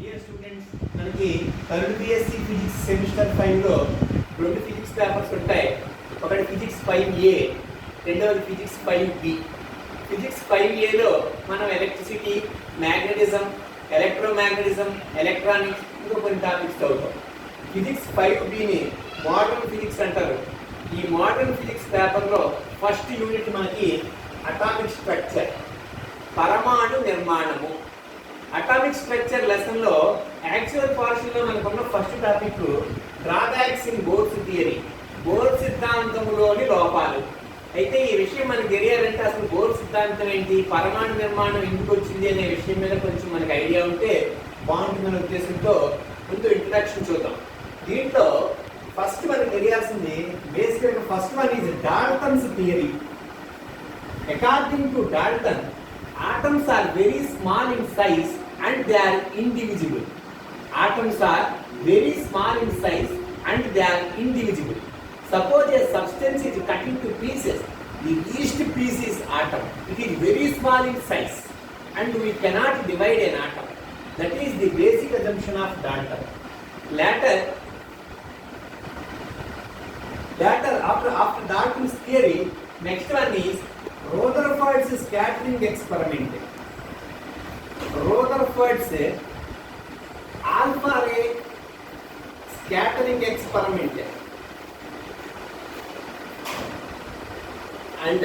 Dear students, మనకి third B.Sc physics semester 5 లో రెండు ఫిజిక్స్ పేపర్స్ ఉంటాయి. ఒకటి ఫిజిక్స్ 5A, రెండవది ఫిజిక్స్ 5B. ఫిజిక్స్ 5A లో మనం ఎలక్ట్రిసిటీ, మ్యాగ్నెటిజం, ఎలక్ట్రోమాగ్నెటిజం, ఎలక్ట్రానిక్స్ ఇంకా కొన్ని టాపిక్స్ చదువుతాం. ఫిజిక్స్ 5Bని మోడర్న్ ఫిజిక్స్ అంటారు. ఈ మోడర్న్ ఫిజిక్స్ పేపర్లో ఫస్ట్ యూనిట్ మనకి అటామిక్ స్ట్రక్చర్, పరమాణు నిర్మాణము. అటామిక్ స్ట్రక్చర్ లెసన్లో యాక్చువల్ పోర్షన్లో మనకున్న first topic drawbacks in Bohr's theory, Bohr సిద్ధాంతంలోని లోపాలు. అయితే ఈ విషయం మనకు తెలియాలంటే అసలు బోర్ సిద్ధాంతం ఏంటి, పరమాణు నిర్మాణం ఎందుకు వచ్చింది అనే విషయం మీద కొంచెం మనకు ఐడియా ఉంటే బాగుంటుందనే ఉద్దేశంతో ముందు ఇంట్రడక్షన్ చూద్దాం. దీంట్లో ఫస్ట్ మనకు తెలియాల్సింది బేసిక్గా first one is Dalton's theory. According to Dalton, atoms are very small in size and they are indivisible. Atoms are very small in size and they are indivisible. Suppose a substance is cut into pieces. The least piece is atom. It is very small in size and we cannot divide an atom. That is the basic assumption of Dalton. Later after Dalton's theory, next one is Rutherford's scattering experiment. Rutherford's alpha ray scattering experiment and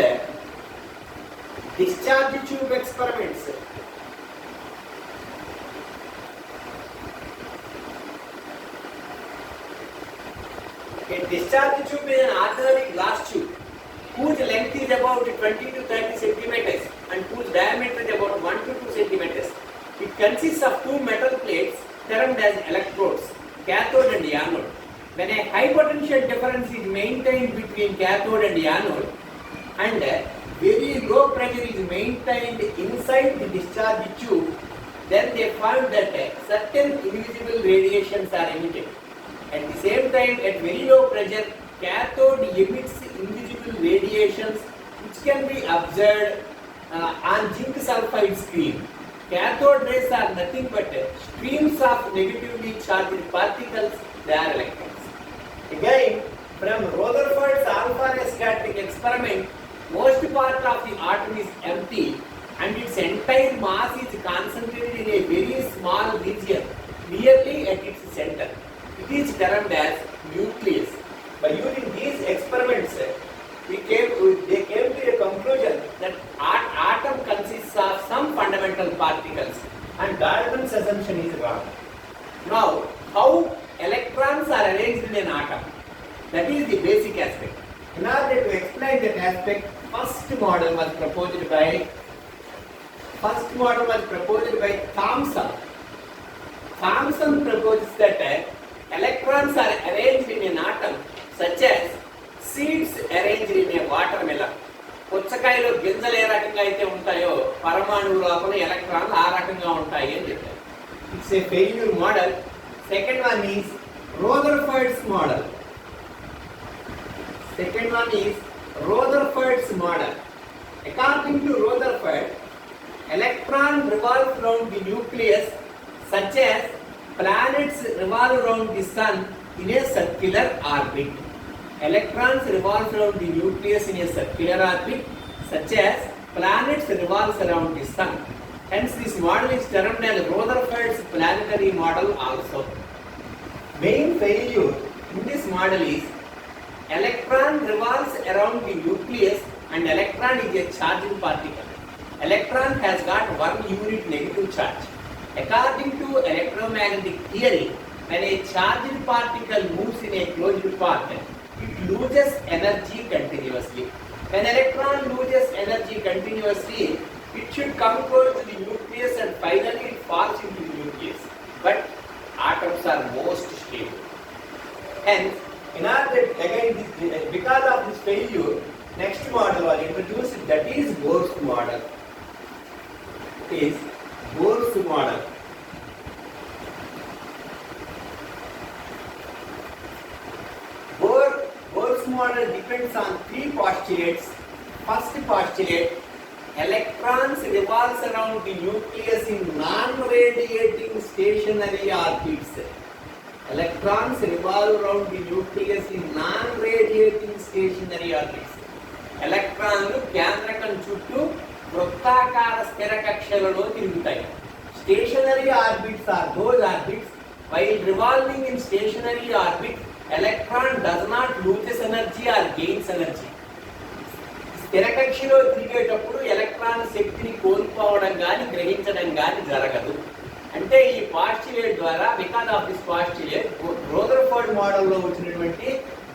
discharge tube experiments. A discharge tube is an ordinary glass tube whose length is about 20 to 30 centimeters and whose diameter is about 1 to 2 centimeters. It consists of two metal plates termed as electrodes, cathode and anode. When a high potential difference is maintained between cathode and anode and very low pressure is maintained inside the discharge tube, then they found that certain invisible radiations are emitted. At the same time, at very low pressure, cathode emits invisible radiations which can be observed on zinc sulfide screen. Cathode rays are nothing but streams of negatively charged particles, they are electrons. Again, from Rutherford's alpha ray scattering experiment, most part of the atom is empty and its entire mass is concentrated in a very small region nearly at its center. It is termed as nucleus. By using these experiments, they came to a conclusion that atom consists of some fundamental particles and Dalton's assumption is wrong. Now, how electrons are arranged in an atom? That is the basic aspect. In order to explain that aspect, first model was proposed by Thomson. Thomson proposes that electrons are arranged in an atom such as seeds arranged in a watermelon. పుచ్చకాయలో గింజలు ఏ రకంగా అయితే ఉంటాయో పరమాణువు లోపల ఎలక్ట్రాన్లు ఆ రకంగా ఉంటాయి అని చెప్పారు. It's a failure model. Second one is Rutherford's model. According to Rutherford, electron revolves around the nucleus such as planets revolve around the sun in a circular orbit. Electrons revolve around the nucleus in a circular orbit such as planets revolve around the sun. Hence this model is termed as Rutherford's planetary model also. Main failure in this model is electron revolves around the nucleus and electron is a charged particle. Electron has got one unit negative charge. According to electromagnetic theory, when a charged particle moves in a closed path, it loses energy continuously. When electron loses energy continuously, it should come close to the nucleus and finally it falls into the nucleus. But atoms are most stable. Hence, in order again because of this failure, next model was introduced, that is Bohr's model. Bohr's model depends on three postulates. First postulate, electrons revolves around the nucleus in non-radiating stationary orbits. Electrons revolve around the nucleus in non-radiating stationary orbits. ఎలక్ట్రాన్లు కేంద్రకం చుట్టూ వృత్తాకార స్థిర కక్షలలో తిరుగుతాయి. Stationary orbits are those orbits while revolving in stationary orbit electron does not loses energy or gains energy. స్థిర కక్షలో తిరిగేటప్పుడు ఎలక్ట్రాన్ శక్తిని కోల్పోవడం కానీ గ్రహించడం కానీ జరగదు. అంటే ఈ పాస్టులేట్ ద్వారా because of this postulate Rutherford మోడల్లో వచ్చినటువంటి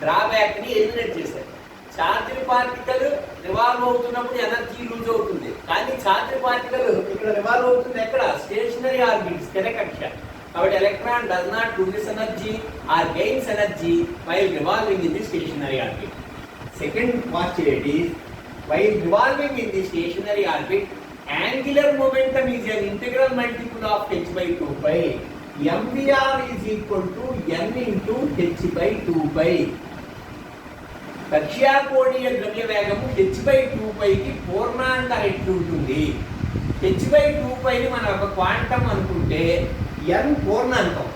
డ్రాబ్యాక్ ని ఎలిమినేట్ చేశారు. ఛార్జ్డ్ పార్టికల్ రివాల్వ్ అవుతున్నప్పుడు ఎనర్జీ లూజ్ అవుతుంది, కానీ ఛార్జ్డ్ పార్టికల్ ఇక్కడ రివాల్వ్ అవుతుంది ఎక్కడ? స్టేషనరీ ఆర్బిట్, స్థిర కక్ష. కాబట్టి electron does not loses energy or gains energy while revolving in the stationary orbit. Second postulate is while revolving in the stationary orbit, angular momentum is an integral multiple of h by 2 pi. mvr is equal to n into h by 2 pi. కక్ష్యాకోణీయ ద్రవ్య వేగము h by 2 pi కి పూర్ణాంక రెట్లు ఉంటుంది. h by 2 pi ని మనం ఒక quantum అనుకుంటే n పూర్ణాంకం.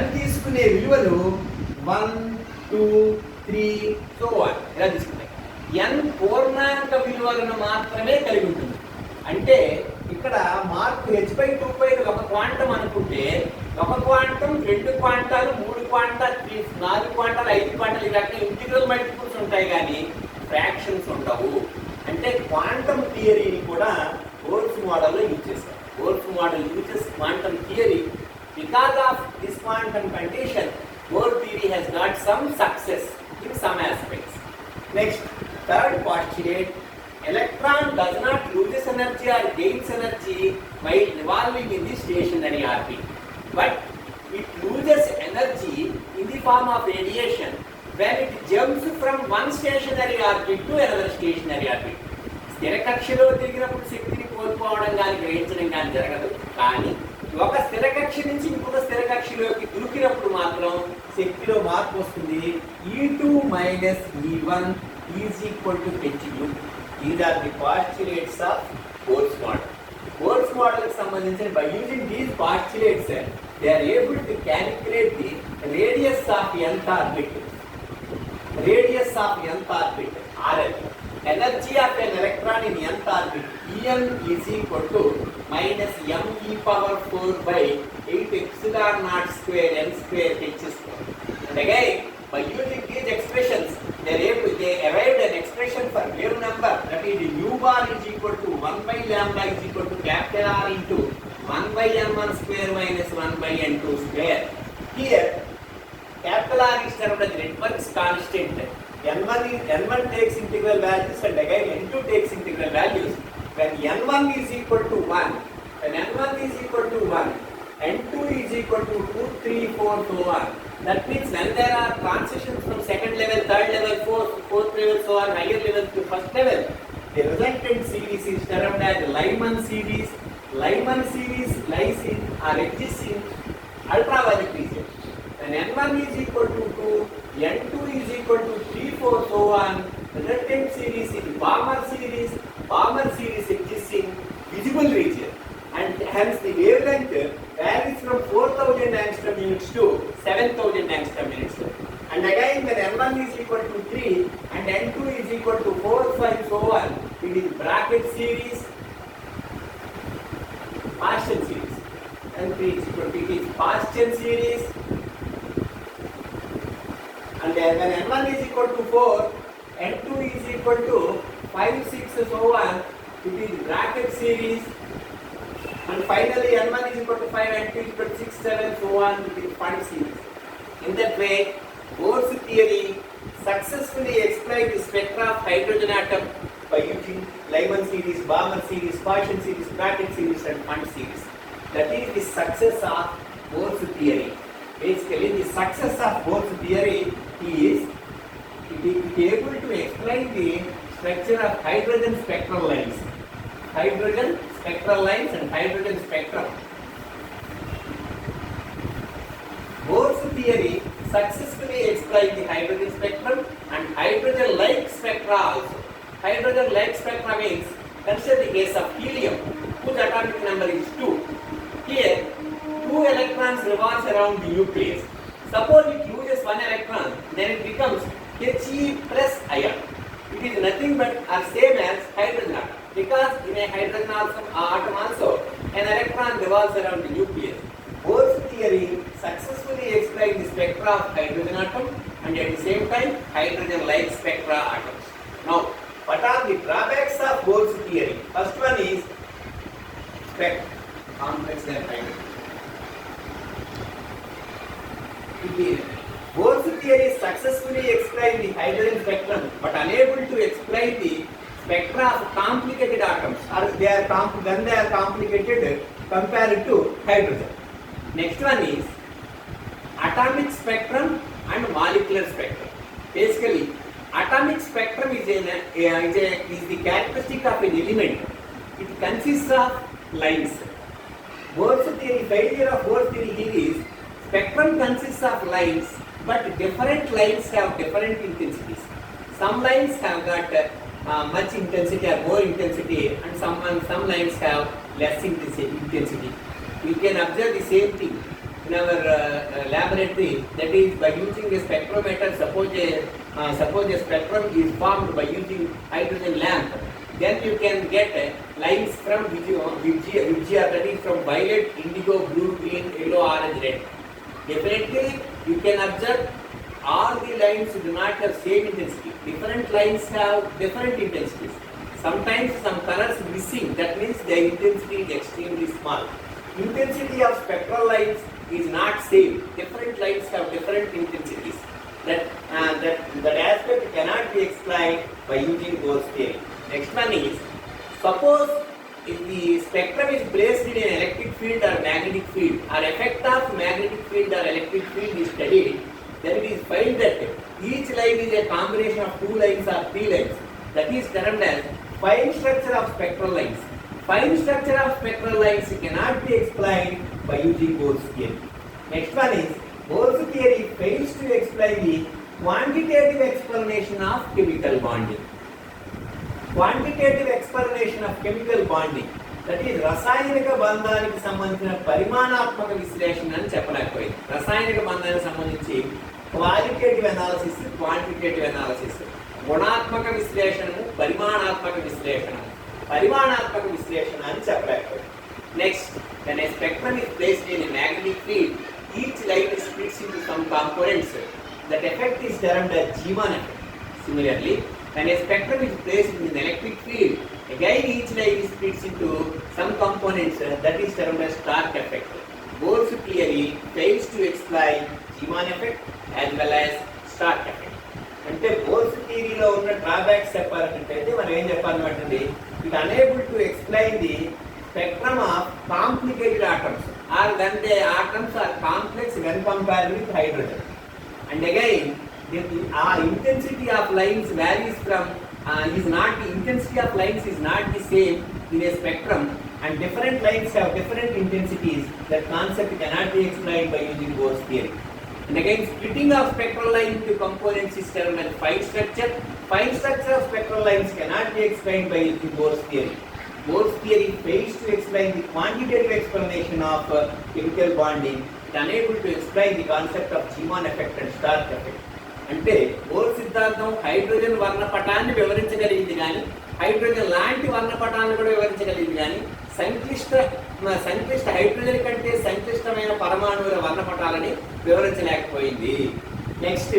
n తీసుకునే విలువలు 1 2 3 సో ఆన్ ఇలా తీసుకుంటాయి. n పూర్ణాంక విలువలను మాత్రమే కలిగి ఉంటుంది. అంటే ఇక్కడ మార్పు h by 2 pi ఒక క్వాంటం అనుకుంటే ఒక క్వాంటం, 2 క్వాంటాలు, 3 క్వాంటాలు, 4 క్వాంటాలు, 5 క్వాంటాలు ఈ రకంగా ఇంటిగ్రల్ మల్టిపుల్స్ ఉంటాయి కానీ ఫ్రాక్షన్స్ ఉండవు. అంటే క్వాంటం థియరీని కూడా బోర్స్ మోడల్లో యూజ్ చేశారు. Bores model uses quantum theory. Because of this quantum condition Bohr theory has got some success in some aspects. Next, third postulate, electron does not loses energy or gains energy while revolving in the stationary orbit, but it loses energy in the form of radiation when it jumps from one stationary orbit to another stationary orbit. స్థిర కక్షలో తిరిగినప్పుడు శక్తిని కోల్పోవడం కానీ గ్రహించడం కానీ జరగదు, కానీ ఒక స్థిర కక్ష నుంచి ఇంకొక స్థిర కక్షలోకి దూకినప్పుడు మాత్రం శక్తిలో మార్పు వస్తుంది. E2 minus E1 is equal to hν. These are the postulates of Bohr's model. Bohr's model కి సంబంధించిన by using these postulates they are able to calculate the radius of nth orbit. Radius of nth orbit RL. Energy of an electron in nth orbit En is equal to minus m e power 4 by 8 epsilon naught square n square h square. And again, by using these expressions, they arrived an expression for wave number, that is nu bar is equal to 1 by lambda is equal to capital R into 1 by n1 square minus 1 by n2 square. Here, capital R is termed as Rydberg's constant. n1 takes integral values and again n2 takes integral values. When n1 is equal to 1, when n1 is equal to 1, n2 is equal to 2, 3, 4, so on. That means when there are transitions from second level, third level, fourth level, so on, higher level to first level, the resultant series is termed as Lyman series. Lyman series lies in or exists in ultraviolet region. When n1 is equal to 2, n2 is equal to 3, 4, so on, resultant series is Balmer series. Balmer series exists in visible region, and hence the wavelength varies from 4000 angstrom units to 7000 angstrom units. And again, when n1 is equal to 3 and n2 is equal to 4, 5, so on, it is bracket series, Paschen series. n3 is equal to, it is Paschen series. And then when n1 is equal to 4, n2 is equal to 5, 6, so on, it is bracket series. And finally n1 is equal to 5, n2 is equal to 6, 7, so on, it is Punnett series. In that way, Bohr's theory successfully exploits the spectra of hydrogen atom by using Lyman series, Balmer series, Paschen series, bracket series and Punnett series. That is the success of Bohr's theory. Basically, the success of Bohr's theory is it is able to explain the structure of hydrogen spectral lines. Hydrogen spectral lines and hydrogen spectrum. Bohr's theory successfully exploits the hydrogen spectrum and hydrogen-like spectra also. Hydrogen-like spectra means Consider the case of helium, whose atomic number is 2. Here, 2 electrons revolves around the nucleus. Suppose it loses 1 electron, then it becomes He plus ion. It is nothing but same as hydrogen atom, because in a hydrogen atom also an electron revolves around the nucleus. Bohr's theory successfully explained the spectra of hydrogen atom and at the same time hydrogen-like spectra atoms. Now, what are the drawbacks of Bohr's theory? First one is complex than hydrogen. Bohr's theory successfully explained the hydrogen spectrum but unable to explain the spectra of complicated atoms, or when they are complicated compared to hydrogen. Next one is atomic spectrum and molecular spectrum. Basically, atomic spectrum is the characteristic of an element. It consists of lines. Bohr's theory, failure of Bohr's theory here is spectrum consists of lines, but different lines have different intensities. Some lines have got much intensity or more intensity, and some lines have less intensity. We can observe the same thing in our laboratory, that is by using a spectrometer. Suppose a spectrum is formed by using hydrogen lamp, then you can get lines from Vijaya, that is from violet, indigo, blue, green, yellow, orange, red. Definitely you can observe all the lines do not have same intensity. Different lines have different intensities. Sometimes some colors missing, that means their intensity is extremely small. Intensity of spectral lines is not same. Different lines have different intensities. That aspect cannot be explained by using Bohr's theory. Next one is, suppose if the spectrum is placed in an electric field or magnetic field, or effect of magnetic field or electric field is studied, then it is found that each line is a combination of 2 lines or 3 lines. That is termed as fine structure of spectral lines. Fine structure of spectral lines cannot be explained by using Bohr's theory. Next one is, Bohr's theory fails to explain the quantitative explanation of chemical bonding. Quantitative explanation of chemical bonding, that is రసాయనిక బంధానికి సంబంధించిన పరిమాణాత్మక విశ్లేషణ అని చెప్పలేకపోయింది. రసాయనిక బంధానికి సంబంధించి qualitative analysis, quantitative analysis, గుణాత్మక విశ్లేషణము, పరిమాణాత్మక విశ్లేషణము, పరిమాణాత్మక విశ్లేషణ అని చెప్పలేకపోయింది. Next, when a spectrum is placed in a magnetic field, each line is split into some components. That effect is termed as Zeeman effect. Similarly, when a spectrum is placed in an electric field, again each line is split into some components. That is termed as Stark effect. Bohr's theory fails to explain Zeeman effect as well as Stark effect. అంటే bores థియరీలో ఉన్న drawbacks చెప్పాలంటే మనం ఏం చెప్పాలంటే, it unable to explain the spectrum of complicated atoms, or when the atoms are complex when compared with hydrogen. And again, the intensity of lines varies from intensity of lines is not the same in a spectrum, and different lines have different intensities. That concept cannot be explained by using Bohr's theory. And again, splitting of spectral line into components is termed as fine structure. Fine structure of spectral lines cannot be explained by using Bohr's theory. Bohr's theory fails to explain the quantitative explanation of chemical bonding. It is unable to explain the concept of Zeeman effect and Stark effect. అంటే bore సిద్ధాంతం hydrogen వర్ణపటాన్ని వివరించగలిగింది కానీ, hydrogen లాంటి వర్ణపటాలను కూడా వివరించగలిగింది కానీ, సంక్లిష్ట hydrogen కంటే సంక్లిష్టమైన పరమాణువుల వర్ణపటాలని వివరించలేకపోయింది. Next,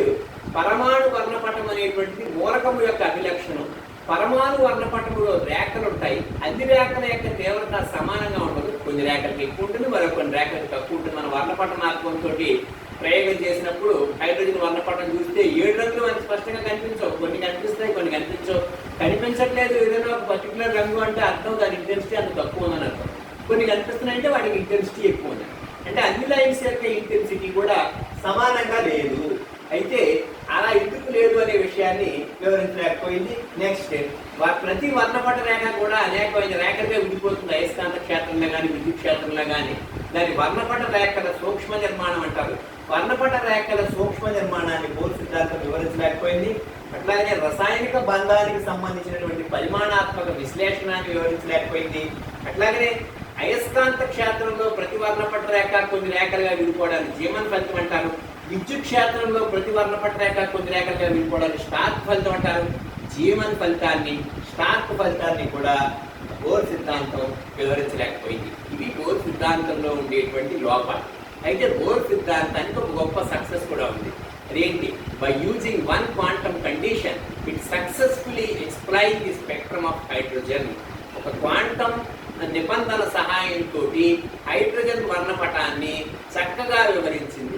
పరమాణు వర్ణపటం అనేటువంటిది మూలకము యొక్క అభిలక్షణం. పరమాణు వర్ణపటములో రేఖలు ఉంటాయి. అన్ని రేఖల యొక్క తీవ్రత సమానంగా ఉండదు. కొన్ని రేఖలకు ఎక్కువ ఉంటుంది, మరో కొన్ని రేఖలకు తక్కువ ఉంటుంది. మన వర్ణపటనాత్మకంతో ప్రయోగం చేసినప్పుడు హైడ్రోజన్ వర్ణపటం చూస్తే 7 రంగులు మనకి స్పష్టంగా కనిపించవు. కొన్ని కనిపిస్తాయి, కొన్ని కనిపించవు. కనిపించట్లేదు ఏదైనా ఒక పర్టికులర్ రంగు అంటే అర్థం దాని ఇంటెన్సిటీ అంత తక్కువ ఉందని అర్థం. కొన్ని కనిపిస్తున్నాయంటే వాటికి ఇంటెన్సిటీ ఎక్కువ ఉంది. అంటే అన్ని లైన్స్ యొక్క ఇంటెన్సిటీ కూడా సమానంగా లేదు. అయితే అలా ఎందుకు లేదు అనే విషయాన్ని వివరించలేకపోయింది. నెక్స్ట్, ప్రతి వర్ణపట రేఖ కూడా అనేకమైన రేఖలుగా విడిపోతుంది. అయస్కాంత క్షేత్రంలో కానీ, విద్యుత్ క్షేత్రంలో కానీ. దాని వర్ణపట రేఖల సూక్ష్మ నిర్మాణం అంటారు. వర్ణపట రేఖల సూక్ష్మ నిర్మాణాన్ని బోర్ సిద్ధాంతం వివరించలేకపోయింది. అట్లాగే రసాయనిక బంధానికి సంబంధించినటువంటి పరిమాణాత్మక విశ్లేషణాన్ని వివరించలేకపోయింది. అట్లాగే అయస్కాంత క్షేత్రంలో ప్రతి వర్ణపట రేఖ కొన్ని రేఖలుగా విడిపోవడాన్ని జీవన్ ఫలితం అంటారు. విద్యుత్ క్షేత్రంలో ప్రతి వర్ణపట రేఖ కొన్ని రేఖలుగా విడిపోవడాన్ని స్టార్క్ ఫలితం అంటారు. జీవన్ ఫలితాన్ని స్టార్క్ ఫలితాన్ని కూడా బోర్ సిద్ధాంతం వివరించలేకపోయింది. ఇవి బోర్ సిద్ధాంతంలో ఉండేటువంటి లోపాలు. అయితే బోర్ సిద్ధాంతానికి ఒక గొప్ప సక్సెస్ కూడా ఉంది. అదేంటి? By using one quantum condition it successfully explain the spectrum of hydrogen. ఒక క్వాంటమ్ నిబంధన సహాయంతో హైడ్రోజన్ వర్ణపటాన్ని చక్కగా వివరించింది